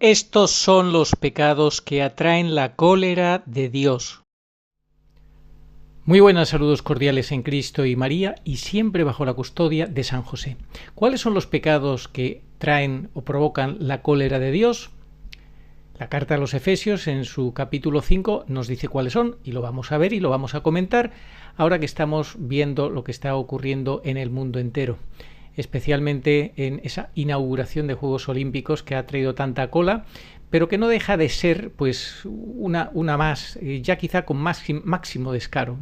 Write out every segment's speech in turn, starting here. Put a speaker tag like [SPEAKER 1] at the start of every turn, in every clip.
[SPEAKER 1] Estos son los pecados que atraen la cólera de Dios. Muy buenas, saludos cordiales en Cristo y María y siempre bajo la custodia de San José. ¿Cuáles son los pecados que traen o provocan la cólera de Dios? La carta a los Efesios en su capítulo 5 nos dice cuáles son y lo vamos a ver y lo vamos a comentar ahora que estamos viendo lo que está ocurriendo en el mundo entero, especialmente en esa inauguración de Juegos Olímpicos que ha traído tanta cola, pero que no deja de ser pues una más, ya quizá con máximo descaro,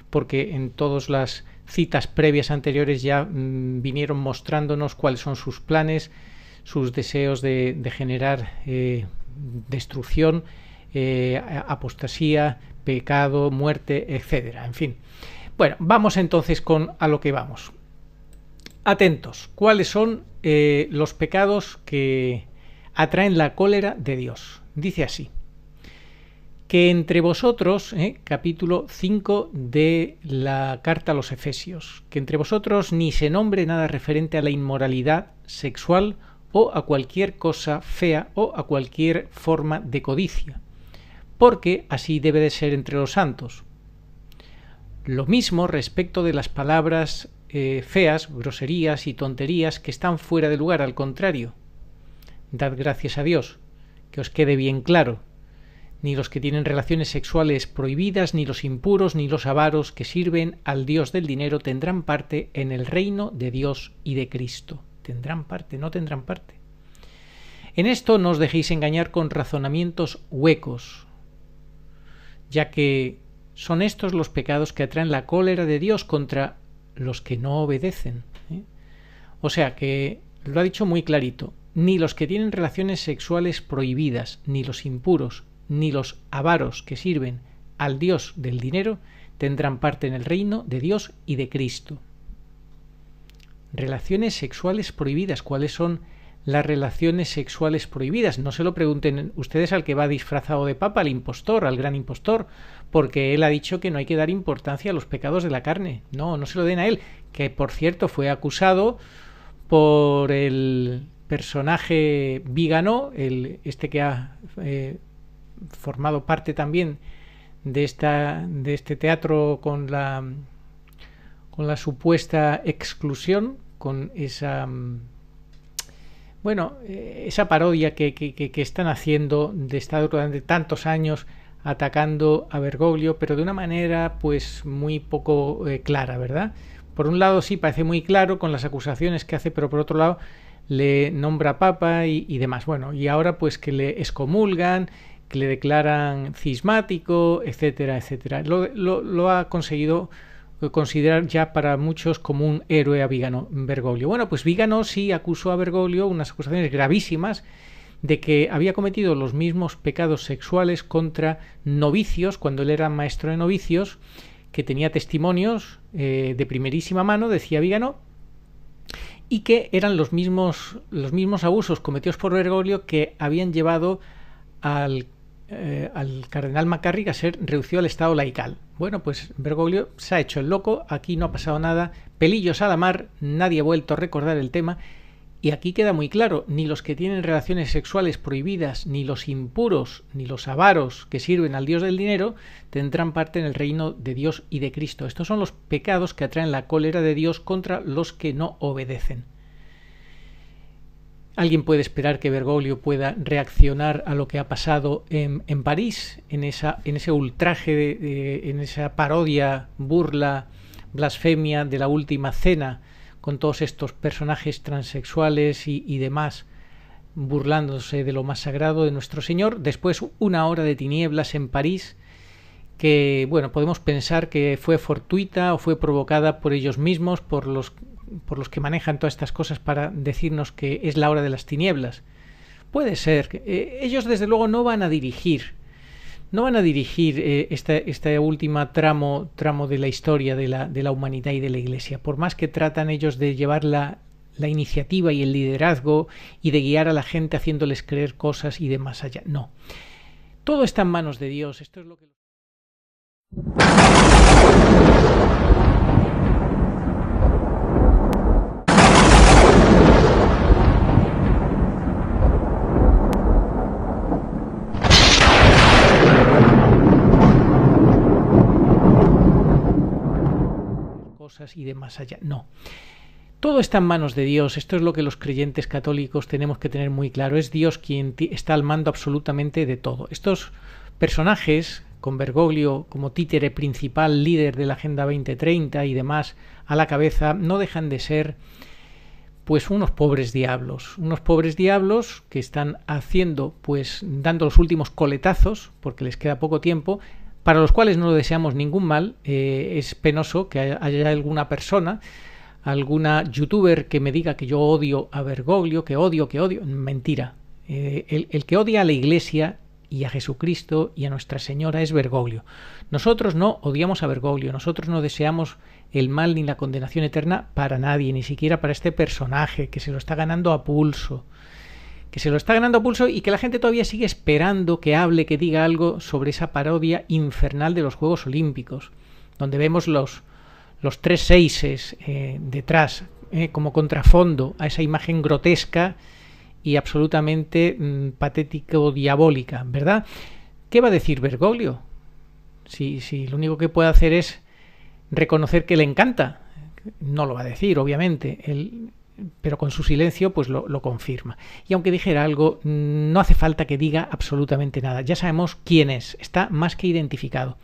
[SPEAKER 1] porque en todas las citas previas anteriores ya vinieron mostrándonos cuáles son sus planes, sus deseos de generar destrucción, apostasía, pecado, muerte, etcétera. En fin. Bueno, vamos entonces a lo que vamos. Atentos, ¿cuáles son los pecados que atraen la cólera de Dios? Dice así: que entre vosotros, capítulo 5 de la carta a los Efesios, que entre vosotros ni se nombre nada referente a la inmoralidad sexual o a cualquier cosa fea o a cualquier forma de codicia, porque así debe de ser entre los santos. Lo mismo respecto de las palabras feas, groserías y tonterías que están fuera de lugar, al contrario. Dad gracias a Dios, que os quede bien claro. Ni los que tienen relaciones sexuales prohibidas, ni los impuros, ni los avaros que sirven al Dios del dinero tendrán parte en el reino de Dios y de Cristo. Tendrán parte, no tendrán parte. En esto no os dejéis engañar con razonamientos huecos, ya que son estos los pecados que atraen la cólera de Dios contra los que no obedecen. O sea que lo ha dicho muy clarito: ni los que tienen relaciones sexuales prohibidas, ni los impuros, ni los avaros que sirven al Dios del dinero tendrán parte en el reino de Dios y de Cristo. Relaciones sexuales prohibidas. ¿Cuáles son las relaciones sexuales prohibidas? No se lo pregunten ustedes al que va disfrazado de papa, al impostor, al gran impostor, porque él ha dicho que no hay que dar importancia a los pecados de la carne. No se lo den a él, que por cierto fue acusado por el personaje Vígano, este que ha formado parte también de este teatro con la supuesta exclusión, con esa parodia que están haciendo de estar durante tantos años atacando a Bergoglio, pero de una manera pues muy poco clara, ¿verdad? Por un lado sí parece muy claro con las acusaciones que hace, pero por otro lado le nombra papa y demás. Bueno, y ahora pues que le excomulgan, que le declaran cismático, etcétera, etcétera. Lo ha conseguido considerar ya para muchos como un héroe a Bergoglio. Bueno, pues Vígano sí acusó a Bergoglio unas acusaciones gravísimas de que había cometido los mismos pecados sexuales contra novicios cuando él era maestro de novicios, que tenía testimonios de primerísima mano, decía Vígano, y que eran los mismos abusos cometidos por Bergoglio que habían llevado al cardenal McCarrick a ser reducido al estado laical. Bueno, pues Bergoglio se ha hecho el loco, aquí no ha pasado nada, pelillos a la mar, nadie ha vuelto a recordar el tema, y aquí queda muy claro: ni los que tienen relaciones sexuales prohibidas, ni los impuros, ni los avaros que sirven al Dios del dinero tendrán parte en el reino de Dios y de Cristo. Estos son los pecados que atraen la cólera de Dios contra los que no obedecen. ¿Alguien puede esperar que Bergoglio pueda reaccionar a lo que ha pasado en París, en ese ultraje, en esa parodia, burla, blasfemia de la última cena, con todos estos personajes transexuales y demás, burlándose de lo más sagrado de nuestro Señor? Después, una hora de tinieblas en París, que bueno, podemos pensar que fue fortuita o fue provocada por ellos mismos, por los que manejan todas estas cosas para decirnos que es la hora de las tinieblas. Puede ser. Ellos desde luego no van a dirigir esta última tramo de la historia de la humanidad y de la Iglesia, por más que tratan ellos de llevar la iniciativa y el liderazgo y de guiar a la gente haciéndoles creer cosas y de más allá. No. Todo está en manos de Dios. Esto es lo que cosas y de más allá. No. Todo está en manos de Dios. Esto es lo que los creyentes católicos tenemos que tener muy claro. Es Dios quien está al mando absolutamente de todo. Estos personajes, con Bergoglio como títere principal, líder de la Agenda 2030 y demás a la cabeza, no dejan de ser pues unos pobres diablos que están haciendo, pues dando los últimos coletazos, porque les queda poco tiempo, para los cuales no deseamos ningún mal. Es penoso que haya alguna persona, alguna youtuber que me diga que yo odio a Bergoglio, que odio. Mentira. El que odia a la Iglesia y a Jesucristo y a Nuestra Señora es Bergoglio. Nosotros no odiamos a Bergoglio, nosotros no deseamos el mal ni la condenación eterna para nadie, ni siquiera para este personaje que se lo está ganando a pulso. Y que la gente todavía sigue esperando que hable, que diga algo sobre esa parodia infernal de los Juegos Olímpicos, donde vemos los 3 seises detrás, como contrafondo a esa imagen grotesca y absolutamente patético-diabólica, ¿verdad? ¿Qué va a decir Bergoglio? Si lo único que puede hacer es reconocer que le encanta, no lo va a decir, obviamente, pero con su silencio pues lo confirma. Y aunque dijera algo, no hace falta que diga absolutamente nada. Ya sabemos quién es, está más que identificado.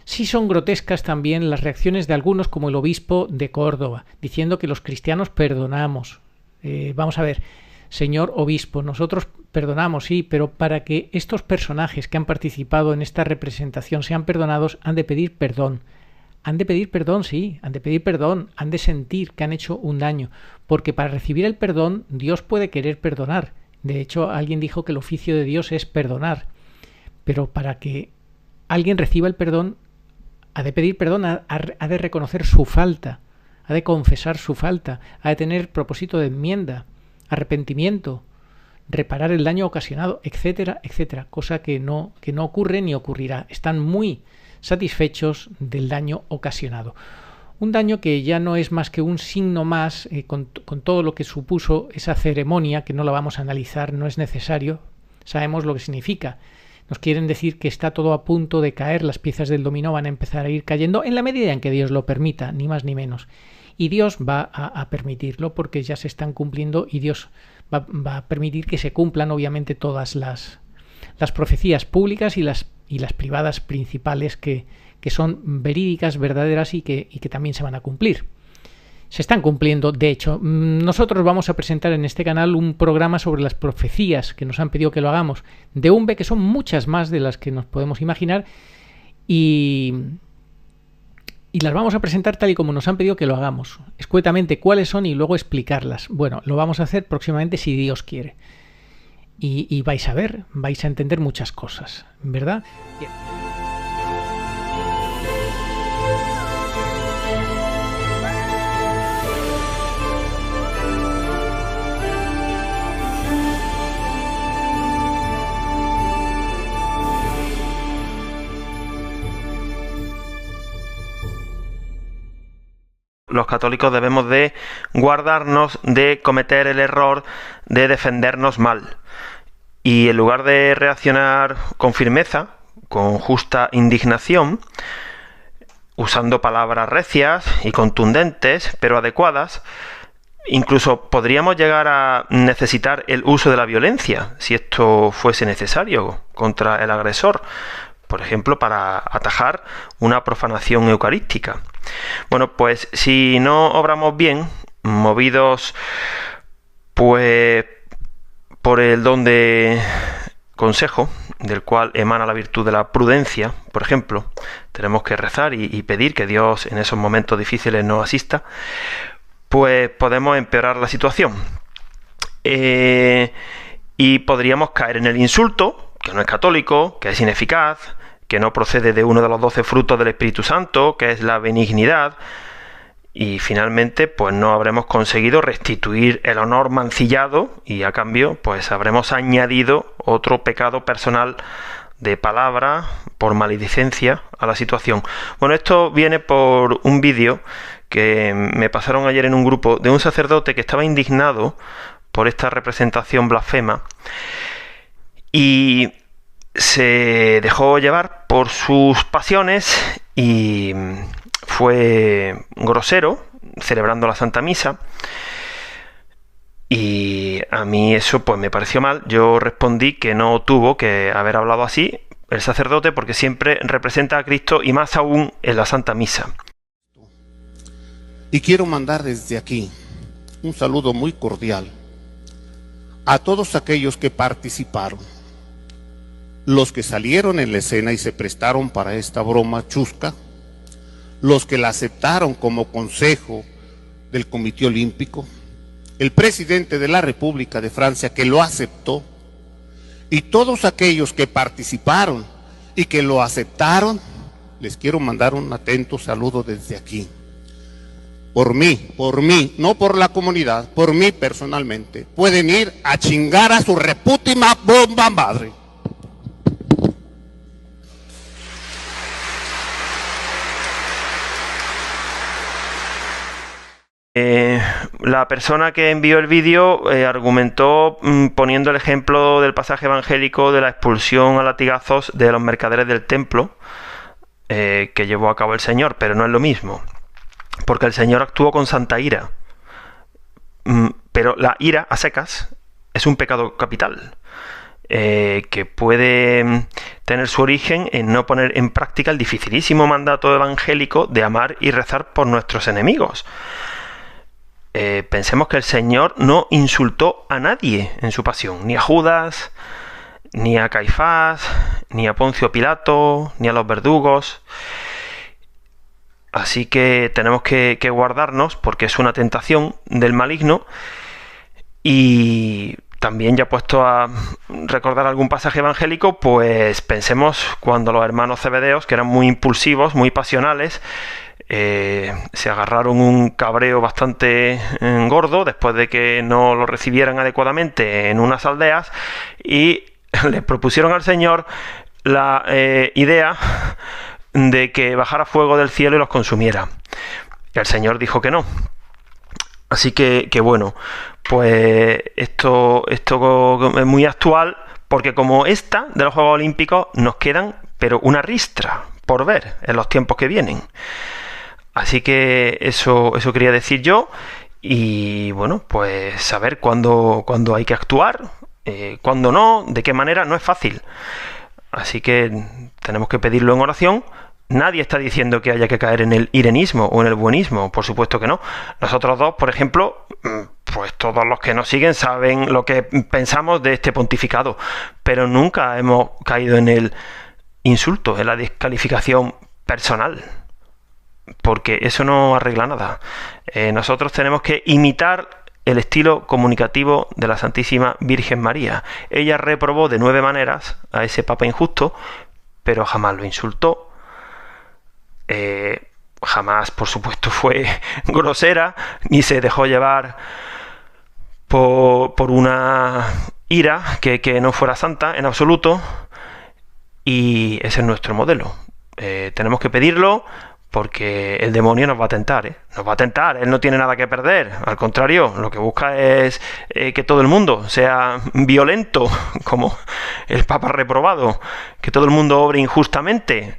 [SPEAKER 1] Sí son grotescas también las reacciones de algunos, como el obispo de Córdoba, diciendo que los cristianos perdonamos. Vamos a ver, señor obispo, nosotros perdonamos, sí, pero para que estos personajes que han participado en esta representación sean perdonados, han de pedir perdón. Han de pedir perdón, sí, han de sentir que han hecho un daño, porque para recibir el perdón, Dios puede querer perdonar. De hecho, alguien dijo que el oficio de Dios es perdonar, pero para que alguien reciba el perdón, ha de pedir perdón, ha de reconocer su falta, ha de confesar su falta, ha de tener propósito de enmienda, arrepentimiento, reparar el daño ocasionado, etcétera, etcétera, cosa que no ocurre ni ocurrirá. Están muy satisfechos del daño ocasionado. Un daño que ya no es más que un signo más, con todo lo que supuso esa ceremonia, que no la vamos a analizar, no es necesario, sabemos lo que significa. Nos quieren decir que está todo a punto de caer, las piezas del dominó van a empezar a ir cayendo en la medida en que Dios lo permita, ni más ni menos. Y Dios va a permitirlo porque ya se están cumpliendo y Dios va a permitir que se cumplan obviamente todas las profecías públicas y las privadas principales que son verídicas, verdaderas y que también se van a cumplir. Se están cumpliendo, de hecho. Nosotros vamos a presentar en este canal un programa sobre las profecías que nos han pedido que lo hagamos de UNBE, que son muchas más de las que nos podemos imaginar, y las vamos a presentar tal y como nos han pedido que lo hagamos, escuetamente cuáles son y luego explicarlas. Bueno, lo vamos a hacer próximamente si Dios quiere. Y vais a ver, vais a entender muchas cosas, ¿verdad? Bien.
[SPEAKER 2] Los católicos debemos de guardarnos de cometer el error de defendernos mal. Y en lugar de reaccionar con firmeza, con justa indignación, usando palabras recias y contundentes, pero adecuadas, incluso podríamos llegar a necesitar el uso de la violencia, si esto fuese necesario, contra el agresor. Por ejemplo, para atajar una profanación eucarística. Bueno, pues si no obramos bien, movidos pues por el don de consejo, del cual emana la virtud de la prudencia, por ejemplo, tenemos que rezar y pedir que Dios en esos momentos difíciles nos asista, pues podemos empeorar la situación. Y podríamos caer en el insulto, que no es católico, que es ineficaz, que no procede de uno de los 12 frutos del Espíritu Santo, que es la benignidad, y finalmente pues no habremos conseguido restituir el honor mancillado y a cambio pues habremos añadido otro pecado personal de palabra por maledicencia a la situación. Bueno, esto viene por un vídeo que me pasaron ayer en un grupo de un sacerdote que estaba indignado por esta representación blasfema y se dejó llevar por sus pasiones y fue grosero, celebrando la Santa Misa. Y a mí eso pues me pareció mal. Yo respondí que no tuvo que haber hablado así el sacerdote, porque siempre representa a Cristo y más aún en la Santa Misa.
[SPEAKER 3] Y quiero mandar desde aquí un saludo muy cordial a todos aquellos que participaron, los que salieron en la escena y se prestaron para esta broma chusca, los que la aceptaron como consejo del Comité Olímpico, el presidente de la República de Francia que lo aceptó, y todos aquellos que participaron y que lo aceptaron. Les quiero mandar un atento saludo desde aquí. Por mí, no por la comunidad, por mí personalmente. Pueden ir a chingar a su repútima bomba madre.
[SPEAKER 2] La persona que envió el vídeo argumentó poniendo el ejemplo del pasaje evangélico de la expulsión a latigazos de los mercaderes del templo que llevó a cabo el Señor, pero no es lo mismo, porque el Señor actuó con santa ira, pero la ira a secas es un pecado capital que puede tener su origen en no poner en práctica el dificilísimo mandato evangélico de amar y rezar por nuestros enemigos. Pensemos que el Señor no insultó a nadie en su pasión, ni a Judas, ni a Caifás, ni a Poncio Pilato, ni a los verdugos. Así que tenemos que guardarnos, porque es una tentación del maligno. Y también, ya puesto a recordar algún pasaje evangélico, pues pensemos cuando los hermanos zebedeos, que eran muy impulsivos, muy pasionales, se agarraron un cabreo bastante gordo después de que no lo recibieran adecuadamente en unas aldeas, y le propusieron al Señor la idea de que bajara fuego del cielo y los consumiera. Y el Señor dijo que no. Así que bueno, pues esto es muy actual, porque como esta de los Juegos Olímpicos nos quedan, pero una ristra por ver en los tiempos que vienen. Así que eso quería decir yo. Y bueno, pues saber cuándo hay que actuar, cuándo no, de qué manera, no es fácil. Así que tenemos que pedirlo en oración. Nadie está diciendo que haya que caer en el irenismo o en el buenismo, por supuesto que no. Nosotros dos, por ejemplo, pues todos los que nos siguen saben lo que pensamos de este pontificado, pero nunca hemos caído en el insulto, en la descalificación personal, porque eso no arregla nada. Nosotros tenemos que imitar el estilo comunicativo de la Santísima Virgen María. Ella reprobó de 9 maneras a ese papa injusto, pero jamás lo insultó. Jamás, por supuesto, fue grosera, ni se dejó llevar por una ira que no fuera santa en absoluto. Y ese es nuestro modelo. Tenemos que pedirlo, porque el demonio nos va a tentar, nos va a tentar. Él no tiene nada que perder, al contrario, lo que busca es que todo el mundo sea violento, como el Papa reprobado, que todo el mundo obre injustamente,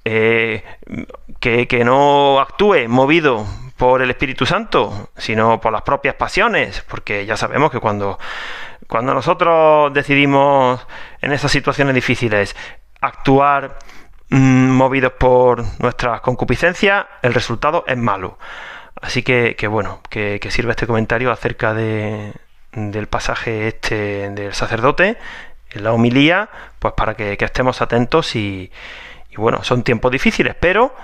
[SPEAKER 2] que no actúe movido por el Espíritu Santo, sino por las propias pasiones, porque ya sabemos que cuando nosotros decidimos en esas situaciones difíciles actuar movidos por nuestras concupiscencias, el resultado es malo. Así que bueno, que sirva este comentario acerca del pasaje este del sacerdote en la homilía, pues para que estemos atentos. Y bueno, son tiempos difíciles, pero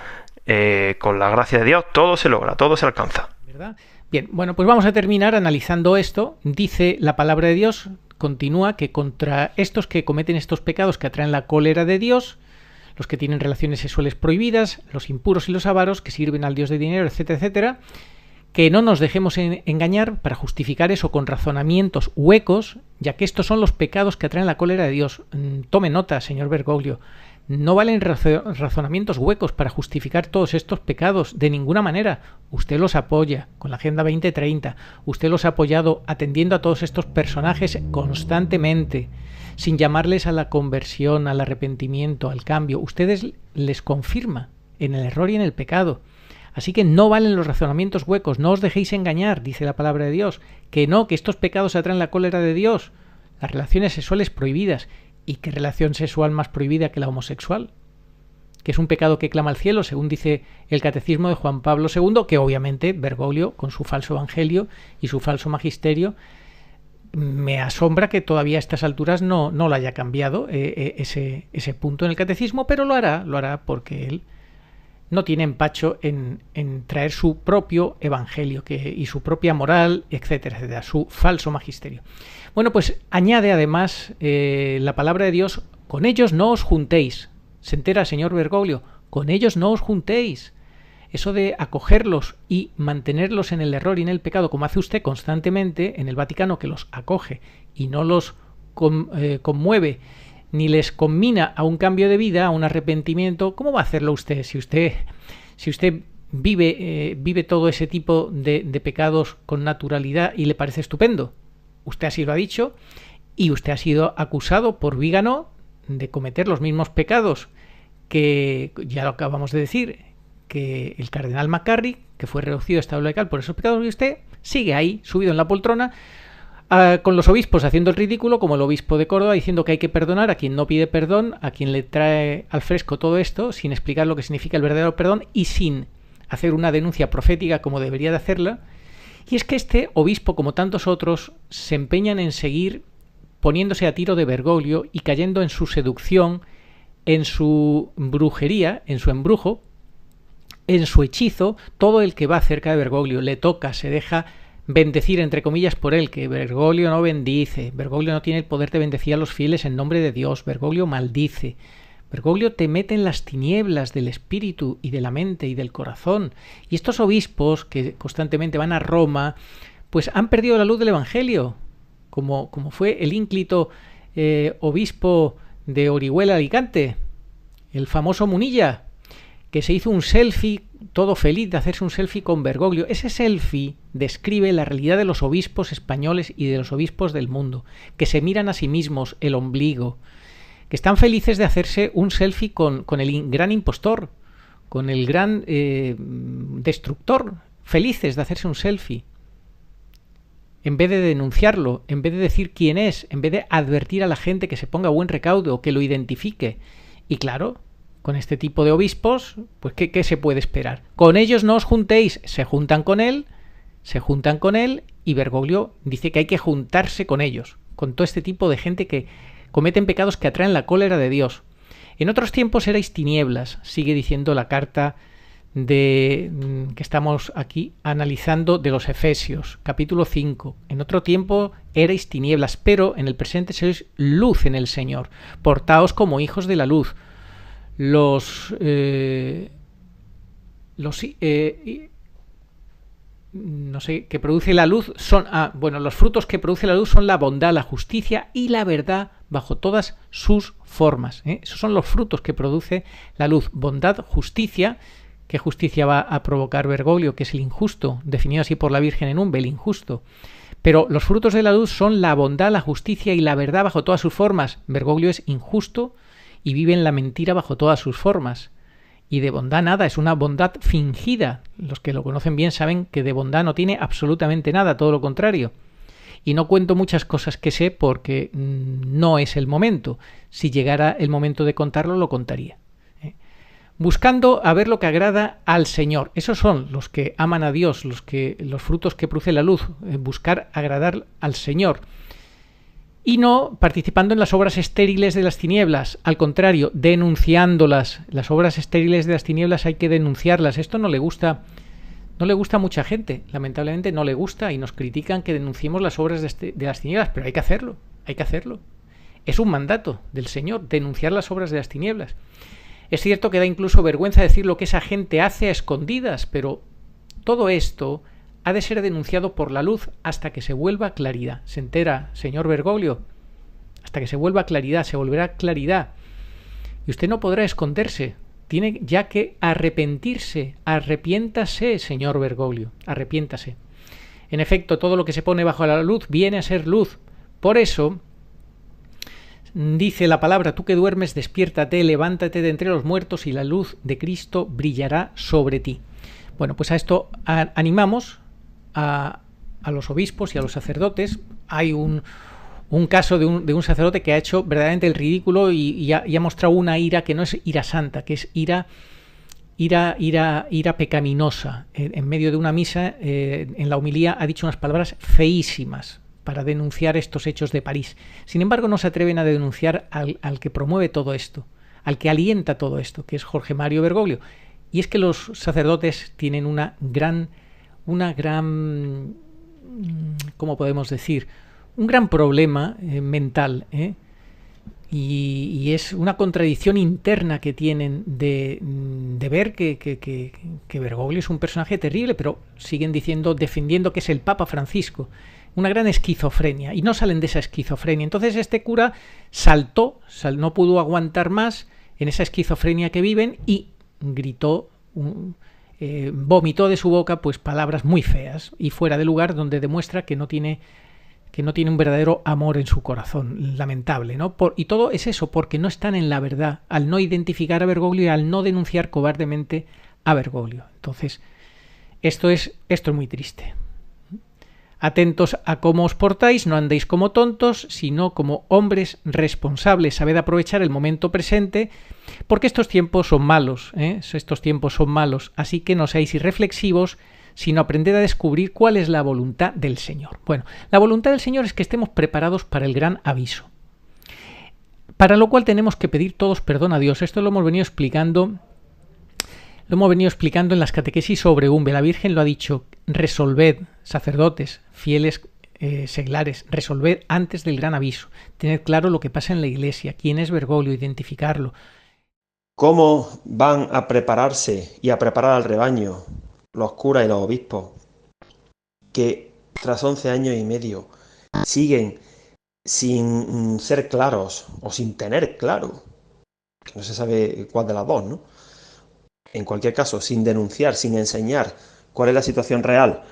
[SPEAKER 2] con la gracia de Dios todo se logra, todo se alcanza,
[SPEAKER 1] ¿verdad? Bien, bueno, pues vamos a terminar analizando esto. Dice la palabra de Dios, continúa, que contra estos que cometen estos pecados que atraen la cólera de Dios, los que tienen relaciones sexuales prohibidas, los impuros y los avaros, que sirven al dios de dinero, etcétera, etcétera, que no nos dejemos engañar para justificar eso con razonamientos huecos, ya que estos son los pecados que atraen la cólera de Dios. Tome nota, señor Bergoglio. No valen razonamientos huecos para justificar todos estos pecados, de ninguna manera. Usted los apoya con la Agenda 2030, usted los ha apoyado atendiendo a todos estos personajes constantemente, sin llamarles a la conversión, al arrepentimiento, al cambio. Ustedes les confirma en el error y en el pecado. Así que no valen los razonamientos huecos, no os dejéis engañar, dice la palabra de Dios, que no, que estos pecados atraen la cólera de Dios, las relaciones sexuales prohibidas. ¿Y qué relación sexual más prohibida que la homosexual? Que es un pecado que clama al cielo, según dice el Catecismo de Juan Pablo II, que obviamente Bergoglio, con su falso evangelio y su falso magisterio, me asombra que todavía a estas alturas no lo haya cambiado ese punto en el Catecismo, pero lo hará porque él no tiene empacho en traer su propio evangelio y su propia moral, etcétera, etcétera, su falso magisterio. Bueno, pues añade además la palabra de Dios, con ellos no os juntéis. Se entera, señor Bergoglio, con ellos no os juntéis. Eso de acogerlos y mantenerlos en el error y en el pecado, como hace usted constantemente en el Vaticano, que los acoge y no los conmueve, ni les conmina a un cambio de vida, a un arrepentimiento, ¿cómo va a hacerlo usted? Si usted vive todo ese tipo de pecados con naturalidad y le parece estupendo. Usted así lo ha dicho y usted ha sido acusado por Vígano de cometer los mismos pecados que, ya lo acabamos de decir, que el cardenal McCarrick, que fue reducido a estado laical por esos pecados, y usted sigue ahí, subido en la poltrona, con los obispos haciendo el ridículo, como el obispo de Córdoba, diciendo que hay que perdonar a quien no pide perdón, a quien le trae al fresco todo esto, sin explicar lo que significa el verdadero perdón y sin hacer una denuncia profética como debería de hacerla. Y es que este obispo, como tantos otros, se empeñan en seguir poniéndose a tiro de Bergoglio y cayendo en su seducción, en su brujería, en su embrujo, en su hechizo. Todo el que va cerca de Bergoglio le toca, se deja bendecir, entre comillas, por él, que Bergoglio no bendice, Bergoglio no tiene el poder de bendecir a los fieles en nombre de Dios, Bergoglio maldice, Bergoglio te mete en las tinieblas del espíritu y de la mente y del corazón. Y estos obispos que constantemente van a Roma, pues han perdido la luz del Evangelio, como fue el ínclito obispo de Orihuela, Alicante, el famoso Munilla, que se hizo un selfie, todo feliz de hacerse un selfie con Bergoglio. Ese selfie describe la realidad de los obispos españoles y de los obispos del mundo, que se miran a sí mismos el ombligo, que están felices de hacerse un selfie con el gran impostor, con el gran destructor, felices de hacerse un selfie. En vez de denunciarlo, en vez de decir quién es, en vez de advertir a la gente que se ponga a buen recaudo, que lo identifique. Y claro, con este tipo de obispos, pues ¿qué se puede esperar? Con ellos no os juntéis, se juntan con él y Bergoglio dice que hay que juntarse con ellos, con todo este tipo de gente que cometen pecados que atraen la cólera de Dios. En otros tiempos erais tinieblas, sigue diciendo la carta que estamos aquí analizando de los Efesios, capítulo 5. En otro tiempo erais tinieblas, pero en el presente sois luz en el Señor. Portaos como hijos de la luz. Los que produce la luz son los frutos que produce la luz son la bondad, la justicia y la verdad bajo todas sus formas. Esos son los frutos que produce la luz: bondad, justicia. ¿Qué justicia va a provocar Bergoglio? Que es el injusto, definido así por la Virgen en Umbe, el injusto. Pero los frutos de la luz son la bondad, la justicia y la verdad bajo todas sus formas. Bergoglio es injusto y vive en la mentira bajo todas sus formas. Y de bondad nada, es una bondad fingida. Los que lo conocen bien saben que de bondad no tiene absolutamente nada, todo lo contrario. Y no cuento muchas cosas que sé porque no es el momento. Si llegara el momento de contarlo, lo contaría. Buscando a ver lo que agrada al Señor. Esos son los que aman a Dios, los frutos que produce la luz, buscar agradar al Señor. Y no participando en las obras estériles de las tinieblas, al contrario, denunciándolas. Las obras estériles de las tinieblas hay que denunciarlas. Esto no le gusta a mucha gente, lamentablemente no le gusta y nos critican que denunciemos las obras de las tinieblas, pero hay que hacerlo. Es un mandato del Señor, denunciar las obras de las tinieblas. Es cierto que da incluso vergüenza decir lo que esa gente hace a escondidas, pero todo esto ha de ser denunciado por la luz hasta que se vuelva claridad. ¿Se entera, señor Bergoglio? Hasta que se vuelva claridad, se volverá claridad. Y usted no podrá esconderse. Tiene ya que arrepentirse. Arrepiéntase, señor Bergoglio. Arrepiéntase. En efecto, todo lo que se pone bajo la luz viene a ser luz. Por eso dice la palabra: tú que duermes, despiértate, levántate de entre los muertos y la luz de Cristo brillará sobre ti. Bueno, pues a esto animamos a los obispos y a los sacerdotes. Hay un caso de un sacerdote que ha hecho verdaderamente el ridículo y ha mostrado una ira que no es ira santa, que es ira pecaminosa. En medio de una misa, en la homilía, ha dicho unas palabras feísimas para denunciar estos hechos de París. Sin embargo, no se atreven a denunciar al que promueve todo esto, al que alienta todo esto, que es Jorge Mario Bergoglio. Y es que los sacerdotes tienen una gran, ¿cómo podemos decir? Un gran problema mental, y es una contradicción interna que tienen de ver que Bergoglio es un personaje terrible, pero siguen defendiendo que es el Papa Francisco. Una gran esquizofrenia, y no salen de esa esquizofrenia. Entonces este cura no pudo aguantar más en esa esquizofrenia que viven y gritó, vomitó de su boca pues palabras muy feas y fuera de lugar, donde demuestra que no tiene un verdadero amor en su corazón. Lamentable, ¿no? Y todo es eso, porque no están en la verdad, al no identificar a Bergoglio y al no denunciar cobardemente a Bergoglio. Entonces, esto es muy triste. Atentos a cómo os portáis, no andéis como tontos, sino como hombres responsables. Sabed aprovechar el momento presente, porque estos tiempos son malos, estos tiempos son malos. Así que no seáis irreflexivos, sino aprended a descubrir cuál es la voluntad del Señor. Bueno, la voluntad del Señor es que estemos preparados para el gran aviso, para lo cual tenemos que pedir todos perdón a Dios. Esto lo hemos venido explicando en las catequesis sobre Umbe. La Virgen lo ha dicho: resolved, sacerdotes, fieles seglares, resolved antes del gran aviso. Tened claro lo que pasa en la Iglesia, quién es Bergoglio, identificarlo.
[SPEAKER 4] ¿Cómo van a prepararse y a preparar al rebaño los curas y los obispos que tras 11 años y medio siguen sin ser claros o sin tener claro, que no se sabe cuál de las dos, ¿no? En cualquier caso, sin denunciar, sin enseñar cuál es la situación real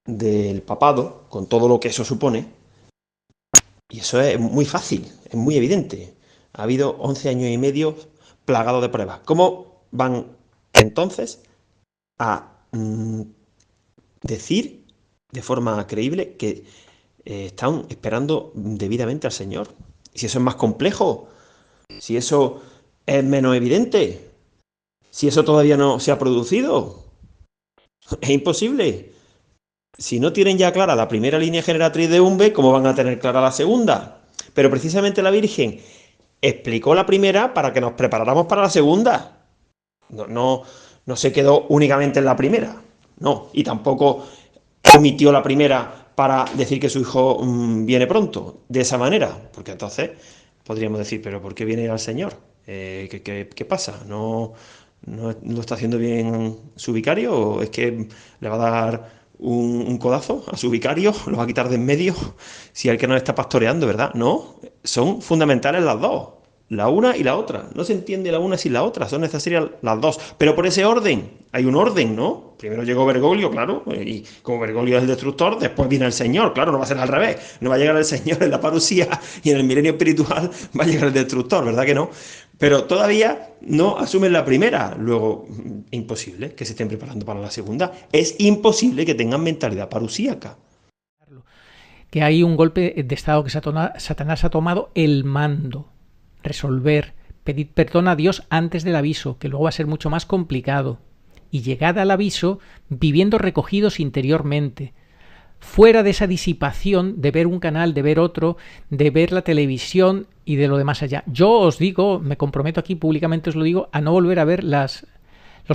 [SPEAKER 4] del papado, con todo lo que eso supone? Y eso es muy fácil, es muy evidente. Ha habido 11 años y medio plagados de pruebas. ¿Cómo van entonces a decir de forma creíble que están esperando debidamente al Señor? Si eso es más complejo, si eso es menos evidente, si eso todavía no se ha producido, es imposible. Si no tienen ya clara la primera línea generatriz de Umbe, ¿cómo van a tener clara la segunda? Pero precisamente la Virgen explicó la primera para que nos preparáramos para la segunda. No se quedó únicamente en la primera, no, y tampoco omitió la primera para decir que su hijo viene pronto, de esa manera, porque entonces podríamos decir, ¿pero por qué viene al Señor? ¿Qué pasa? ¿No lo está haciendo bien su vicario? ¿O es que le va a dar un codazo a su vicario? ¿Lo va a quitar de en medio si el que nos está pastoreando, verdad? No, son fundamentales las dos, la una y la otra. No se entiende la una sin la otra, son necesarias las dos. Pero por ese orden, hay un orden, ¿no? Primero llegó Bergoglio, claro, y como Bergoglio es el destructor, después viene el Señor, claro, no va a ser al revés. No va a llegar el Señor en la parusía y en el milenio espiritual va a llegar el destructor, ¿verdad que no? Pero todavía no asumen la primera. Luego, imposible que se estén preparando para la segunda. Es imposible que tengan mentalidad parusíaca.
[SPEAKER 1] Que hay un golpe de estado que Satanás ha tomado el mando. Resolver, pedir perdón a Dios antes del aviso, que luego va a ser mucho más complicado. Y llegada al aviso, viviendo recogidos interiormente, fuera de esa disipación de ver un canal, de ver otro, de ver la televisión y de lo demás allá. Yo os digo, me comprometo aquí públicamente, os lo digo, a no volver a ver los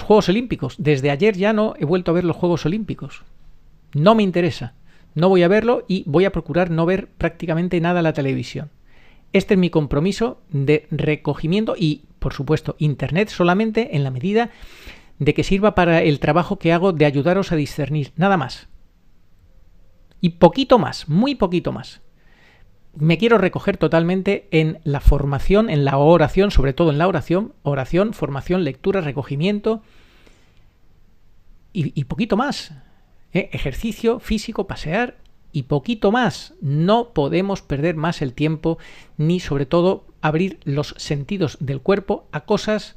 [SPEAKER 1] Juegos Olímpicos. Desde ayer ya no he vuelto a ver los Juegos Olímpicos. No me interesa. No voy a verlo y voy a procurar no ver prácticamente nada en la televisión. Este es mi compromiso de recogimiento y, por supuesto, Internet solamente en la medida de que sirva para el trabajo que hago de ayudaros a discernir. Nada más. Y poquito más, muy poquito más. Me quiero recoger totalmente en la formación, en la oración, sobre todo en la oración, formación, lectura, recogimiento y poquito más. Ejercicio físico, pasear y poquito más. No podemos perder más el tiempo ni sobre todo abrir los sentidos del cuerpo a cosas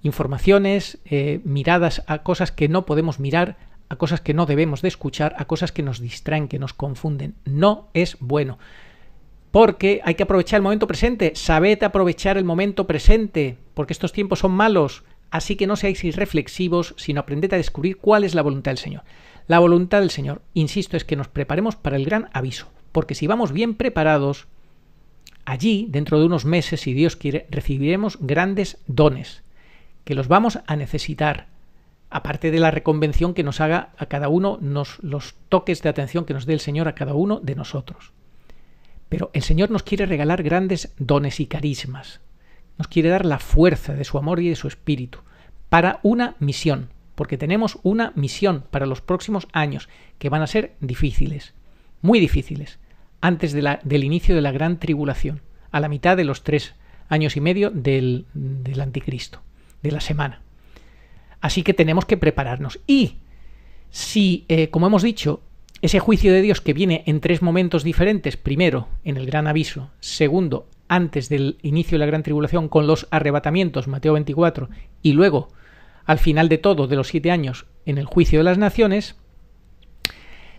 [SPEAKER 1] informaciones, miradas a cosas que no podemos mirar, a cosas que no debemos de escuchar, a cosas que nos distraen, que nos confunden. No es bueno. Porque hay que aprovechar el momento presente. Sabed aprovechar el momento presente, porque estos tiempos son malos. Así que no seáis irreflexivos, sino aprended a descubrir cuál es la voluntad del Señor. La voluntad del Señor, insisto, es que nos preparemos para el gran aviso. Porque si vamos bien preparados, allí, dentro de unos meses, si Dios quiere, recibiremos grandes dones, que los vamos a necesitar. Aparte de la reconvención que nos haga a cada uno, los toques de atención que nos dé el Señor a cada uno de nosotros. Pero el Señor nos quiere regalar grandes dones y carismas. Nos quiere dar la fuerza de su amor y de su espíritu para una misión, porque tenemos una misión para los próximos años que van a ser difíciles, muy difíciles, antes del inicio de la gran tribulación, a la mitad de los 3 años y medio del anticristo, de la semana. Así que tenemos que prepararnos. Y si, como hemos dicho, ese juicio de Dios que viene en 3 momentos diferentes, primero en el gran aviso, segundo antes del inicio de la gran tribulación con los arrebatamientos, Mateo 24, y luego al final de todo, de los 7 años, en el juicio de las naciones,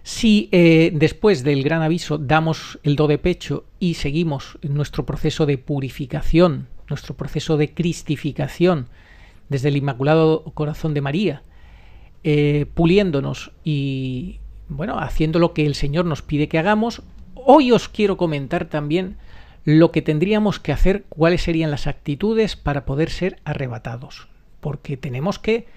[SPEAKER 1] si después del gran aviso damos el do de pecho y seguimos nuestro proceso de purificación, nuestro proceso de cristificación, desde el Inmaculado Corazón de María, puliéndonos y haciendo lo que el Señor nos pide que hagamos, hoy os quiero comentar también lo que tendríamos que hacer, cuáles serían las actitudes para poder ser arrebatados. Porque tenemos que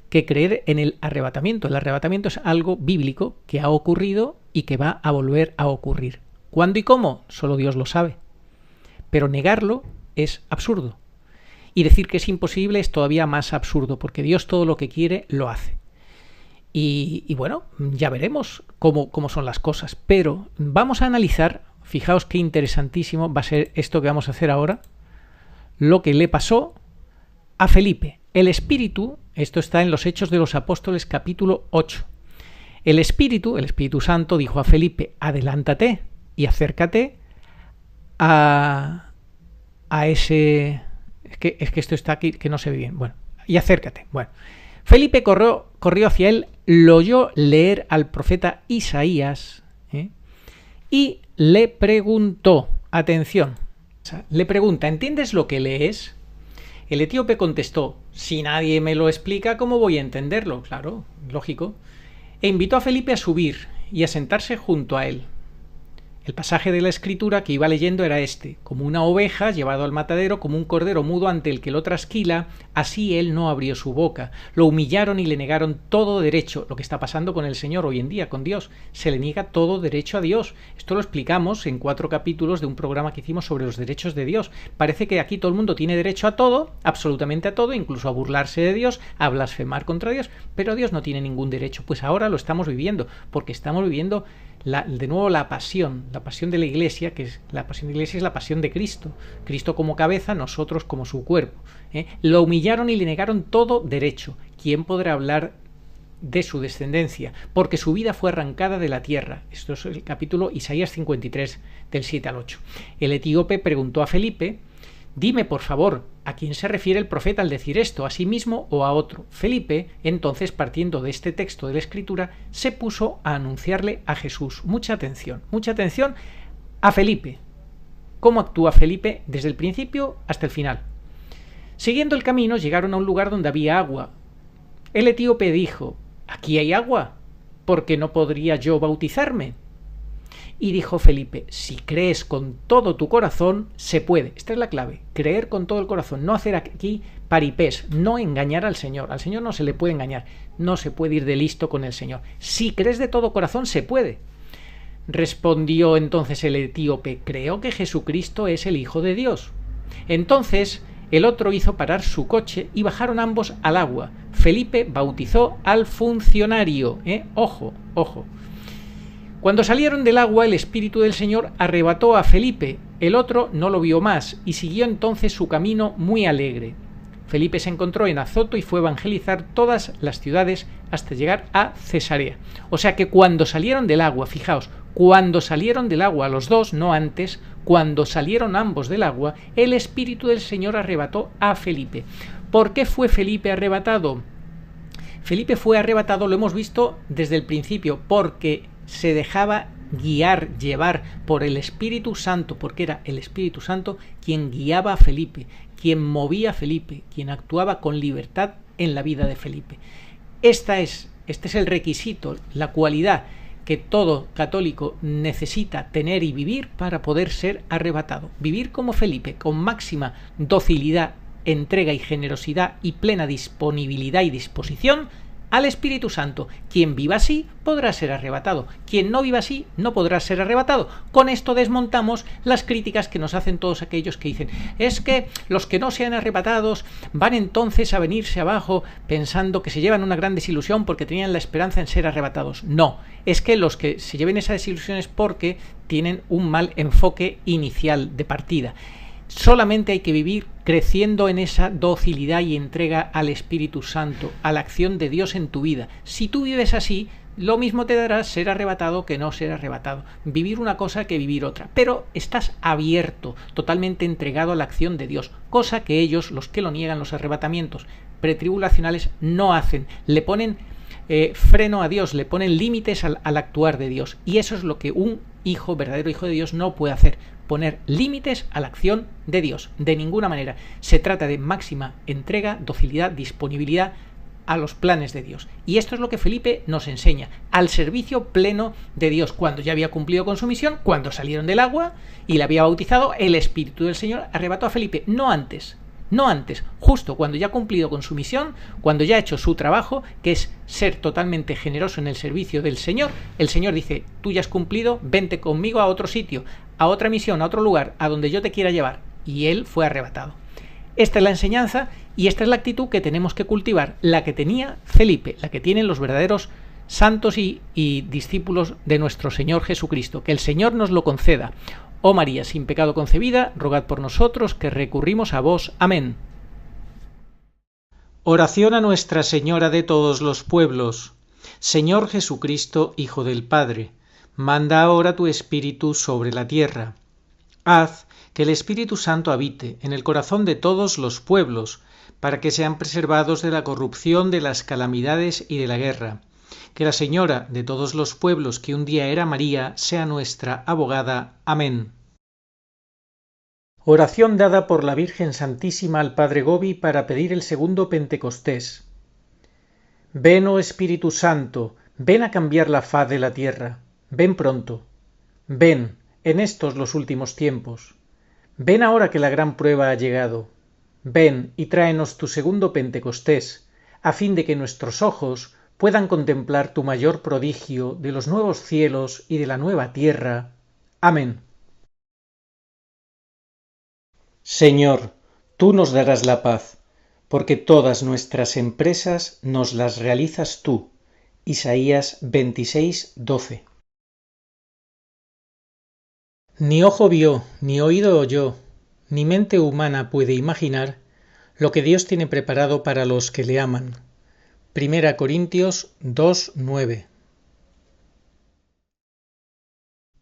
[SPEAKER 1] creer en el arrebatamiento. El arrebatamiento es algo bíblico que ha ocurrido y que va a volver a ocurrir. ¿Cuándo y cómo? Solo Dios lo sabe. Pero negarlo es absurdo. Y decir que es imposible es todavía más absurdo, porque Dios todo lo que quiere lo hace. Y bueno, ya veremos cómo son las cosas. Pero vamos a analizar, fijaos qué interesantísimo va a ser esto que vamos a hacer ahora, lo que le pasó a Felipe. El Espíritu, esto está en los Hechos de los Apóstoles capítulo 8. El Espíritu Santo dijo a Felipe, adelántate y acércate a ese... Es que esto está aquí, que no se ve bien. Bueno, y acércate. Bueno, Felipe corrió hacia él, lo oyó leer al profeta Isaías, y le preguntó, atención, le pregunta, ¿entiendes lo que lees? El etíope contestó, si nadie me lo explica, ¿cómo voy a entenderlo? Claro, lógico. E invitó a Felipe a subir y a sentarse junto a él. El pasaje de la Escritura que iba leyendo era este: como una oveja llevado al matadero, como un cordero mudo ante el que lo trasquila, así él no abrió su boca. Lo humillaron y le negaron todo derecho. Lo que está pasando con el Señor hoy en día, con Dios. Se le niega todo derecho a Dios. Esto lo explicamos en 4 capítulos de un programa que hicimos sobre los derechos de Dios. Parece que aquí todo el mundo tiene derecho a todo, absolutamente a todo, incluso a burlarse de Dios, a blasfemar contra Dios, pero Dios no tiene ningún derecho. Pues ahora lo estamos viviendo, porque estamos viviendo de nuevo la pasión de la Iglesia, que es la pasión de la Iglesia, es la pasión de Cristo. Cristo como cabeza, nosotros como su cuerpo. Lo humillaron y le negaron todo derecho. ¿Quién podrá hablar de su descendencia? Porque su vida fue arrancada de la tierra. Esto es el capítulo Isaías 53, del 7 al 8. El etíope preguntó a Felipe, dime, por favor, ¿a quién se refiere el profeta al decir esto? ¿A sí mismo o a otro? Felipe, entonces, partiendo de este texto de la Escritura, se puso a anunciarle a Jesús. Mucha atención a Felipe. ¿Cómo actúa Felipe desde el principio hasta el final? Siguiendo el camino, llegaron a un lugar donde había agua. El etíope dijo, ¿aquí hay agua? ¿Por qué no podría yo bautizarme? Y dijo Felipe, si crees con todo tu corazón, se puede. Esta es la clave, creer con todo el corazón, no hacer aquí paripés, no engañar al Señor. Al Señor no se le puede engañar, no se puede ir de listo con el Señor. Si crees de todo corazón, se puede. Respondió entonces el etíope, creo que Jesucristo es el Hijo de Dios. Entonces el otro hizo parar su coche y bajaron ambos al agua. Felipe bautizó al funcionario. Ojo. Cuando salieron del agua, el Espíritu del Señor arrebató a Felipe. El otro no lo vio más y siguió entonces su camino muy alegre. Felipe se encontró en Azoto y fue a evangelizar todas las ciudades hasta llegar a Cesarea. O sea que cuando salieron del agua, fijaos, cuando salieron del agua los dos, no antes, cuando salieron ambos del agua, el Espíritu del Señor arrebató a Felipe. ¿Por qué fue Felipe arrebatado? Felipe fue arrebatado, lo hemos visto desde el principio, porque se dejaba guiar, llevar por el Espíritu Santo, porque era el Espíritu Santo quien guiaba a Felipe, quien movía a Felipe, quien actuaba con libertad en la vida de Felipe. Este es el requisito, la cualidad que todo católico necesita tener y vivir para poder ser arrebatado. Vivir como Felipe, con máxima docilidad, entrega y generosidad y plena disponibilidad y disposición al Espíritu Santo. Quien viva así podrá ser arrebatado. Quien no viva así no podrá ser arrebatado. Con esto desmontamos las críticas que nos hacen todos aquellos que dicen: es que los que no sean arrebatados van entonces a venirse abajo pensando que se llevan una gran desilusión porque tenían la esperanza en ser arrebatados. No, es que los que se lleven esa desilusión es porque tienen un mal enfoque inicial de partida. Solamente hay que vivir creciendo en esa docilidad y entrega al Espíritu Santo, a la acción de Dios en tu vida. Si tú vives así, lo mismo te dará ser arrebatado que no ser arrebatado. Vivir una cosa que vivir otra. Pero estás abierto, totalmente entregado a la acción de Dios, cosa que ellos, los que lo niegan, los arrebatamientos pretribulacionales, no hacen. Le ponen freno a Dios, le ponen límites al actuar de Dios. Y eso es lo que un hijo, verdadero hijo de Dios, no puede hacer: poner límites a la acción de Dios. De ninguna manera. Se trata de máxima entrega, docilidad, disponibilidad a los planes de Dios. Y esto es lo que Felipe nos enseña, al servicio pleno de Dios. Cuando ya había cumplido con su misión, cuando salieron del agua y le había bautizado, el Espíritu del Señor arrebató a Felipe, no antes. No antes, justo cuando ya ha cumplido con su misión, cuando ya ha hecho su trabajo, que es ser totalmente generoso en el servicio del Señor, el Señor dice: tú ya has cumplido, vente conmigo a otro sitio, a otra misión, a otro lugar, a donde yo te quiera llevar. Y él fue arrebatado. Esta es la enseñanza y esta es la actitud que tenemos que cultivar, la que tenía Felipe, la que tienen los verdaderos santos y discípulos de nuestro Señor Jesucristo. Que el Señor nos lo conceda. Oh María, sin pecado concebida, rogad por nosotros que recurrimos a vos. Amén. Oración a Nuestra Señora de todos los pueblos. Señor Jesucristo, Hijo del Padre, manda ahora tu Espíritu sobre la tierra. Haz que el Espíritu Santo habite en el corazón de todos los pueblos, para que sean preservados de la corrupción, de las calamidades y de la guerra. Que la Señora de todos los pueblos, que un día era María, sea nuestra abogada. Amén. Oración dada por la Virgen Santísima al Padre Gobi para pedir el segundo Pentecostés. Ven, oh Espíritu Santo, ven a cambiar la faz de la tierra. Ven pronto. Ven, en estos los últimos tiempos. Ven ahora que la gran prueba ha llegado. Ven y tráenos tu segundo Pentecostés, a fin de que nuestros ojos puedan contemplar tu mayor prodigio de los nuevos cielos y de la nueva tierra. Amén. Señor, tú nos darás la paz, porque todas nuestras empresas nos las realizas tú. Isaías 26:12. Ni ojo vio, ni oído oyó, ni mente humana puede imaginar lo que Dios tiene preparado para los que le aman. 1 Corintios 2:9.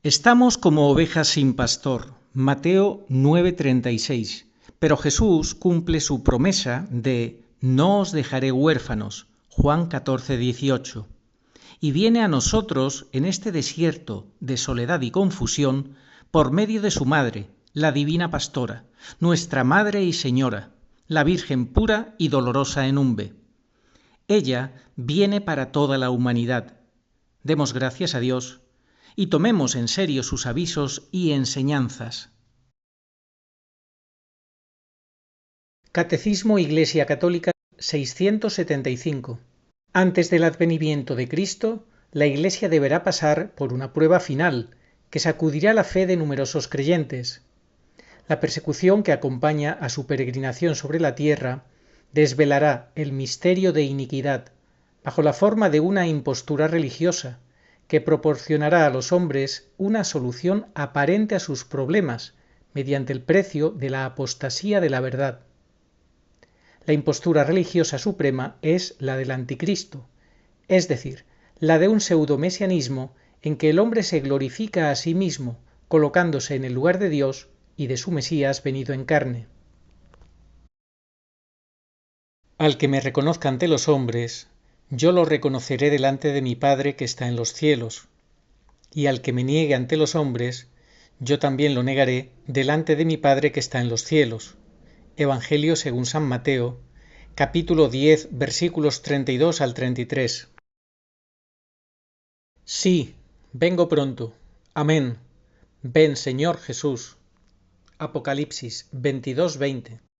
[SPEAKER 1] Estamos como ovejas sin pastor. Mateo 9:36. Pero Jesús cumple su promesa de no os dejaré huérfanos. Juan 14:18. Y viene a nosotros en este desierto de soledad y confusión por medio de su madre, la divina pastora, nuestra Madre y Señora, la Virgen pura y dolorosa en Umbe. Ella viene para toda la humanidad. Demos gracias a Dios y tomemos en serio sus avisos y enseñanzas. Catecismo Iglesia Católica 675. Antes del advenimiento de Cristo, la Iglesia deberá pasar por una prueba final que sacudirá la fe de numerosos creyentes. La persecución que acompaña a su peregrinación sobre la tierra desvelará el misterio de iniquidad bajo la forma de una impostura religiosa que proporcionará a los hombres una solución aparente a sus problemas mediante el precio de la apostasía de la verdad. La impostura religiosa suprema es la del anticristo, es decir, la de un pseudomesianismo en que el hombre se glorifica a sí mismo, colocándose en el lugar de Dios y de su Mesías venido en carne. Al que me reconozca ante los hombres, yo lo reconoceré delante de mi Padre que está en los cielos. Y al que me niegue ante los hombres, yo también lo negaré delante de mi Padre que está en los cielos. Evangelio según San Mateo, capítulo 10, versículos 32 al 33. Sí, vengo pronto. Amén. Ven, Señor Jesús. Apocalipsis 22:20.